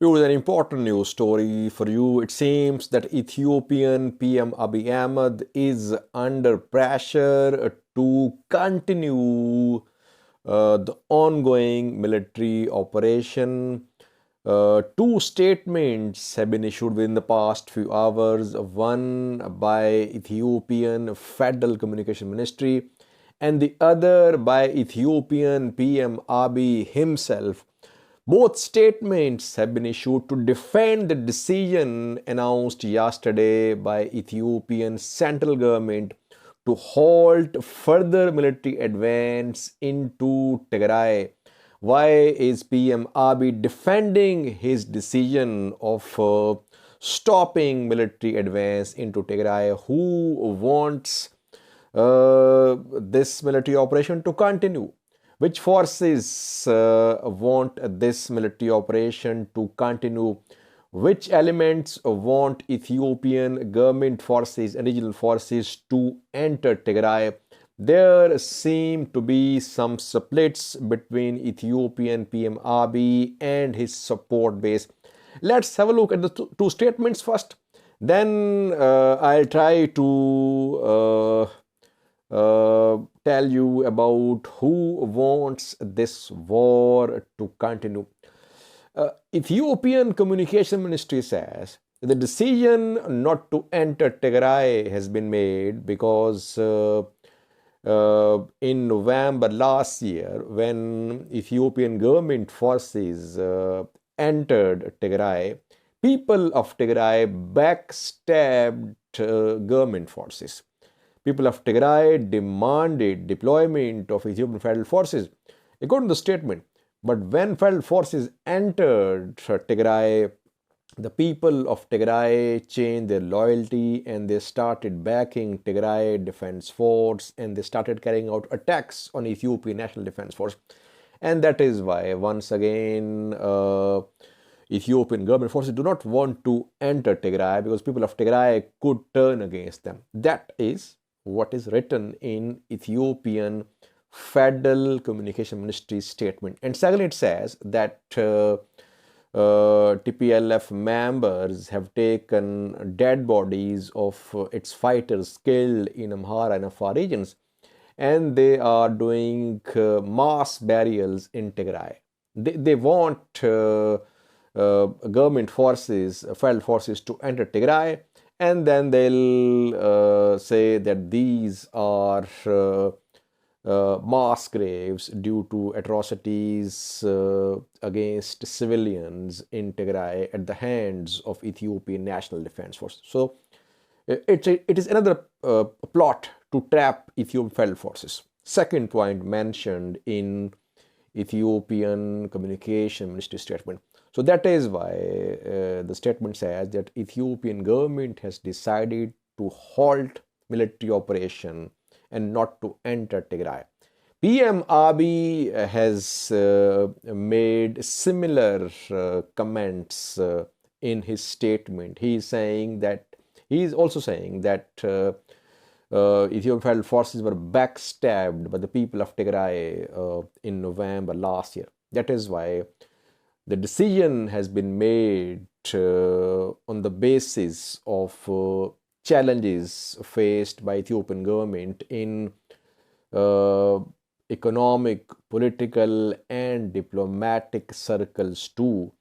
Here's an important news story for you. It seems that Ethiopian PM Abiy Ahmad is under pressure to continue the ongoing military operation. Two statements have been issued within the past few hours, one by Ethiopian Federal Communication Ministry and the other by Ethiopian PM Abiy himself. Both statements have been issued to defend the decision announced yesterday by Ethiopian central government to halt further military advance into Tigray. Why is PM Abiy defending his decision of stopping military advance into Tigray? Who wants this military operation to continue? Which forces want this military operation to continue? Which elements want Ethiopian government forces and regional forces to enter Tigray? There seem to be some splits between Ethiopian PM Abiy and his support base. Let's have a look at the two statements first. Then I'll try to tell you about who wants this war to continue. Ethiopian Communication Ministry says the decision not to enter Tigray has been made because in November last year, when Ethiopian government forces entered Tigray, people of Tigray backstabbed government forces. People of Tigray demanded deployment of Ethiopian federal forces, according to the statement. But when federal forces entered Tigray, the people of Tigray changed their loyalty and they started backing Tigray Defense Force and they started carrying out attacks on Ethiopian National Defense Force. And that is why, once again, Ethiopian government forces do not want to enter Tigray because people of Tigray could turn against them. That is what is written in Ethiopian Federal Communication Ministry statement. And secondly, it says that TPLF members have taken dead bodies of its fighters killed in Amhara and Afar regions, and they are doing mass burials in Tigray. They want government forces, federal forces to enter Tigray, and then they'll say that these are mass graves due to atrocities against civilians in Tigray at the hands of Ethiopian National Defense Force. So it is another plot to trap Ethiopian federal forces. Second point mentioned in Ethiopian Communication Ministry statement. So that is why the statement says that Ethiopian government has decided to halt military operation and not to enter Tigray. PM Abiy has made similar comments in his statement. He is also saying that Ethiopian federal forces were backstabbed by the people of Tigray in November last year. That is why the decision has been made on the basis of challenges faced by Ethiopian government in economic, political and diplomatic circles too,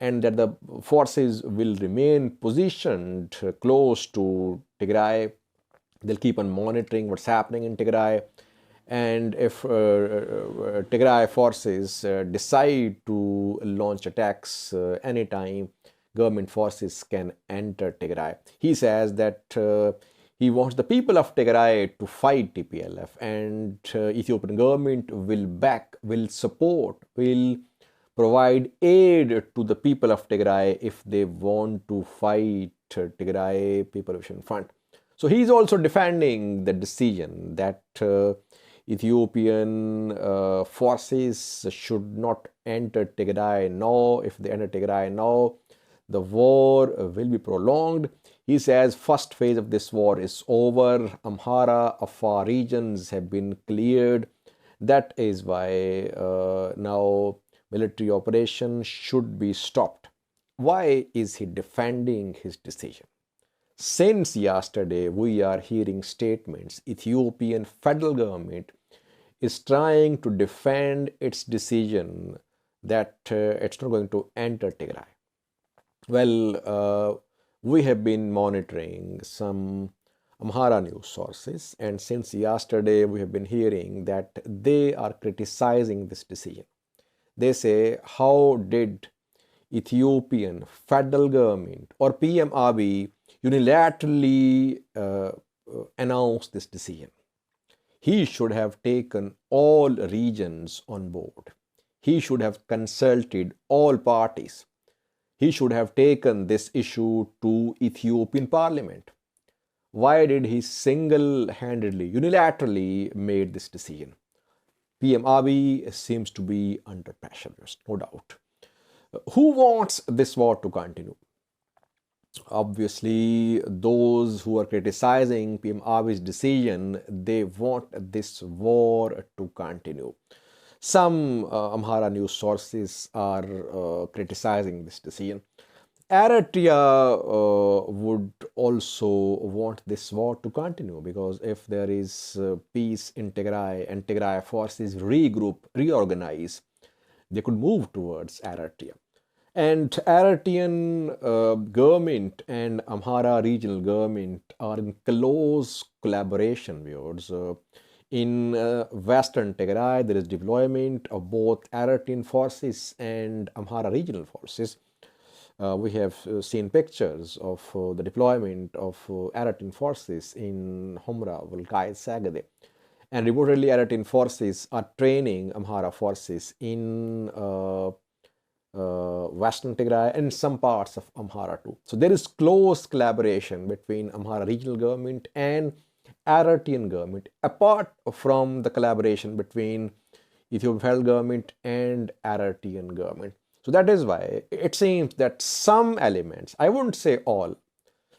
and that the forces will remain positioned close to Tigray. They'll keep on monitoring what's happening in Tigray, and if Tigray forces decide to launch attacks anytime, government forces can enter Tigray. He says that he wants the people of Tigray to fight TPLF, and Ethiopian government will support, will provide aid to the people of Tigray if they want to fight Tigray People Liberation Front. So he is also defending the decision that Ethiopian forces should not enter Tigray now. If they enter Tigray now, the war will be prolonged. He says first phase of this war is over. Amhara, Afar regions have been cleared. That is why now military operation should be stopped. Why is he defending his decision? Since yesterday, we are hearing statements Ethiopian federal government is trying to defend its decision that it's not going to enter Tigray. Well, we have been monitoring some Amhara news sources, and since yesterday, we have been hearing that they are criticizing this decision. They say, how did Ethiopian federal government or PM Abiy unilaterally announce this decision? He should have taken all regions on board. He should have consulted all parties. He should have taken this issue to Ethiopian parliament. Why did he single-handedly, unilaterally made this decision? PM Abiy seems to be under pressure, there's no doubt. Who wants this war to continue? Obviously, those who are criticizing PM Abiy's decision, they want this war to continue. Some Amhara news sources are criticizing this decision. Eritrea would also want this war to continue, because if there is peace in Tigray and Tigray forces regroup, reorganize, they could move towards Eritrea. And Eritrean government and Amhara regional government are in close collaboration, viewers. In western Tigray, there is deployment of both Eritrean forces and Amhara regional forces. We have seen pictures of the deployment of Eritrean forces in Humra, Volkai, Sagade. And reportedly, Eritrean forces are training Amhara forces in Western Tigray and some parts of Amhara too. So there is close collaboration between Amhara regional government and Eritrean government, apart from the collaboration between Ethiopian federal government and Eritrean government. So that is why it seems that some elements, I wouldn't say all,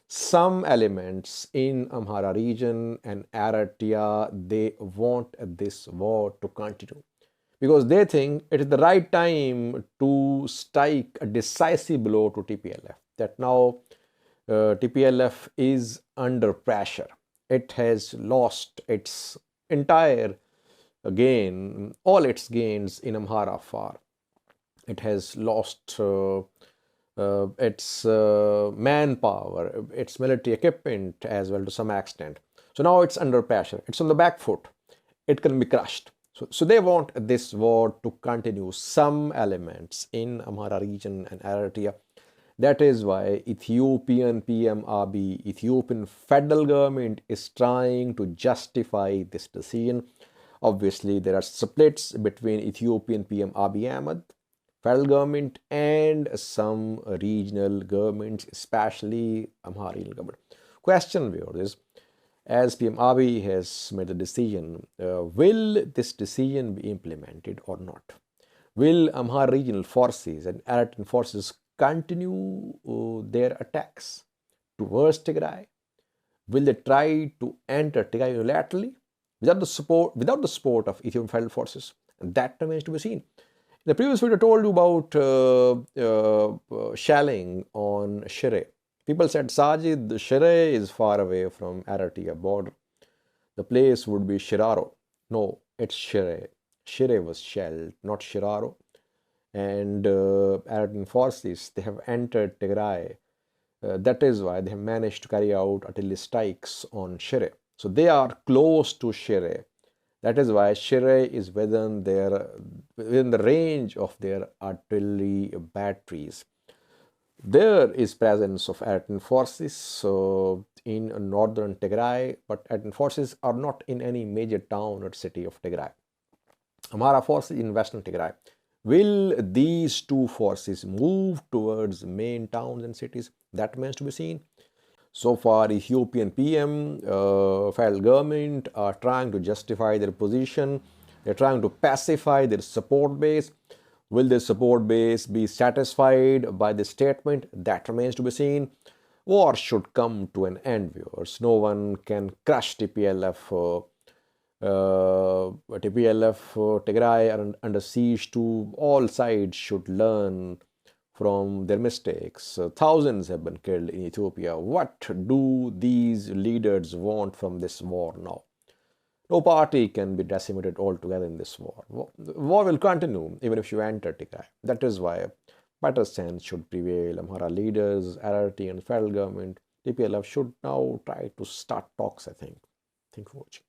some elements in Amhara region and Eritrea, they want this war to continue, because they think it is the right time to strike a decisive blow to TPLF, that now TPLF is under pressure. It has lost its entire gain, all its gains in Amhara Far. It has lost its manpower, its military equipment as well to some extent. So now it's under pressure. It's on the back foot. It can be crushed. So they want this war to continue, some elements in Amhara region and Eritrea. That is why Ethiopian PM Abiy, Ethiopian federal government is trying to justify this decision. Obviously, there are splits between Ethiopian PM Abiy Ahmad, federal government, and some regional governments, especially Amhara regional government. Question here is, as PM Abiy has made the decision, will this decision be implemented or not? Will Amhara regional forces and Eritrean forces continue their attacks towards Tigray? Will they try to enter Tigray unilaterally without the support of Ethiopian federal forces? And that remains to be seen. In the previous video, I told you about shelling on Shire. People said, Sajid, Shire is far away from Eritrea border. The place would be Shiraro. No, it's Shire. Shire was shelled, not Shiraro. And Eritrean forces, they have entered Tigray. That is why they have managed to carry out artillery strikes on Shire. So they are close to Shire. That is why Shire is within the range of their artillery batteries. There is presence of Eritrean forces in northern Tigray, but Eritrean forces are not in any major town or city of Tigray. Amhara forces in western Tigray. Will these two forces move towards main towns and cities? That remains to be seen. So far, Ethiopian PM, federal government are trying to justify their position. They're trying to pacify their support base. Will their support base be satisfied by the statement? That remains to be seen. War should come to an end, viewers. No one can crush TPLF. TPLF, Tigray are under siege too. All sides should learn from their mistakes. Thousands have been killed in Ethiopia. What do these leaders want from this war now? No party can be decimated altogether in this war. The war will continue even if you enter Tigray. That is why better sense should prevail. Amhara leaders, LRT and federal government, TPLF should now try to start talks, I think. Thank you for watching.